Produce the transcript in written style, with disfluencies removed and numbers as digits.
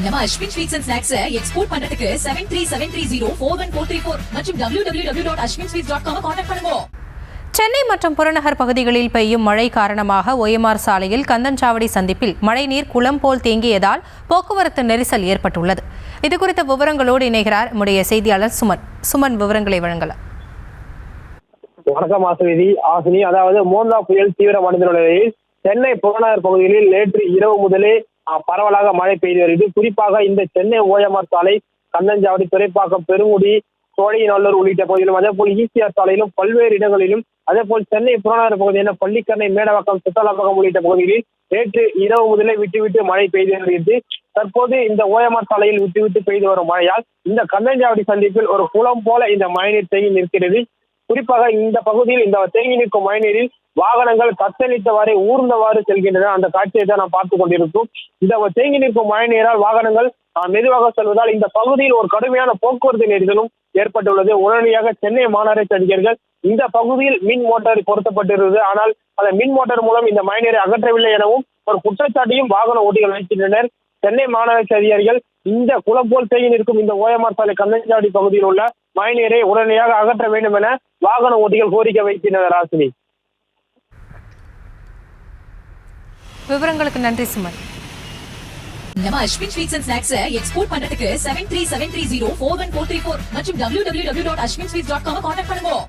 நம்ம Ashwin sweets and snacks export பண்றதுக்கு 7373041434 மற்றும் www.ashwinsweets.com கான்டாக்ட் பண்ணுங்க. சென்னை மற்றும் புறநகர் பகுதிகளில் பெய்யும் மழை காரணமாக ஒய்எம்ஆர் சாலையில் கந்தன்சாவடி சந்திப்பில் மழைநீர் குளம் போல் தேங்கியதால் போக்குவரத்து நெரிசல் ஏற்பட்டுள்ளது. இதுகுறித்த விவரங்களோடு இணைகிறார் நம்முடைய செய்தியாளர் சுமன் விவரங்களை வழங்கலாம். வணக்கம் ஆசினி. அதாவது மோந்தா புயல் தீவிரமடைந்துள்ள நிலையில் சென்னை புறநகர் பகுதிகளில் நேற்று இரவு முதலே பரவலாக மழை பெய்து வருகிறது. குறிப்பாக இந்த சென்னை ஓஎம்ஆர் சாலை, கந்தன்சாவடி, துறைப்பாக்கம், பெருங்குடி, சோழியநல்லூர் உள்ளிட்ட பகுதியிலும், அதே போல் ஈசிஆர் சாலையிலும் பல்வேறு இடங்களிலும், அதே போல் சென்னை புறநகர் பகுதியான பள்ளிக்கரணை, மேடவாக்கம், சித்தலாப்பகம் உள்ளிட்ட பகுதிகளில் நேற்று இரவு முதலே விட்டு மழை பெய்து வருகிறது. தற்போது இந்த ஓஎம்ஆர் சாலையில் விட்டு பெய்து வரும் மழையால் இந்த கந்தன்சாவடி சந்திப்பில் ஒரு குளம் போல இந்த மழைநீர் தேங்கி நிற்கிறது. குறிப்பாக இந்த பகுதியில் இந்த தேங்கி நிற்கும் மழைநீரில் வாகனங்கள் தத்தளித்தவாறு ஊர்ந்தவாறு செல்கின்றன. அந்த காட்சியை தான் நாம் பார்த்துக் கொண்டிருக்கோம். இந்த தேங்கி நிற்கும் மழைநீரால் வாகனங்கள் மெதுவாக செல்வதால் இந்த பகுதியில் ஒரு கடுமையான போக்குவரத்து நெரிசலும் ஏற்பட்டுள்ளது. உடனடியாக சென்னை மாநகராட்சி அதிகாரிகள் இந்த பகுதியில் மின் மோட்டார் பொருத்தப்பட்டிருந்தது. ஆனால் அந்த மின் மோட்டார் மூலம் இந்த மழைநீரை அகற்றவில்லை எனவும் ஒரு குற்றச்சாட்டையும் வாகன ஓட்டிகள் வைக்கின்றனர். சென்னை மாநகராட்சி அதிகாரிகள் இந்த குளம் போல் தேங்கி நிற்கும் இந்த ஓஎம்ஆர் சாலை கந்தன்சாவடி பகுதியில் உள்ள மழைநீரை உடனடியாக அகற்ற வேண்டும் என வாகன ஓட்டிகள் கோரிக்கை வைக்கின்றனர். ராசினி, விவரங்களுக்கு நன்றி சுமன். நம்ம Ashwin sweets and snacks export பண்றதுக்கு 7373041434 மற்றும் www.ashwinsweets.com கான்டாக்ட் பண்ணுங்க.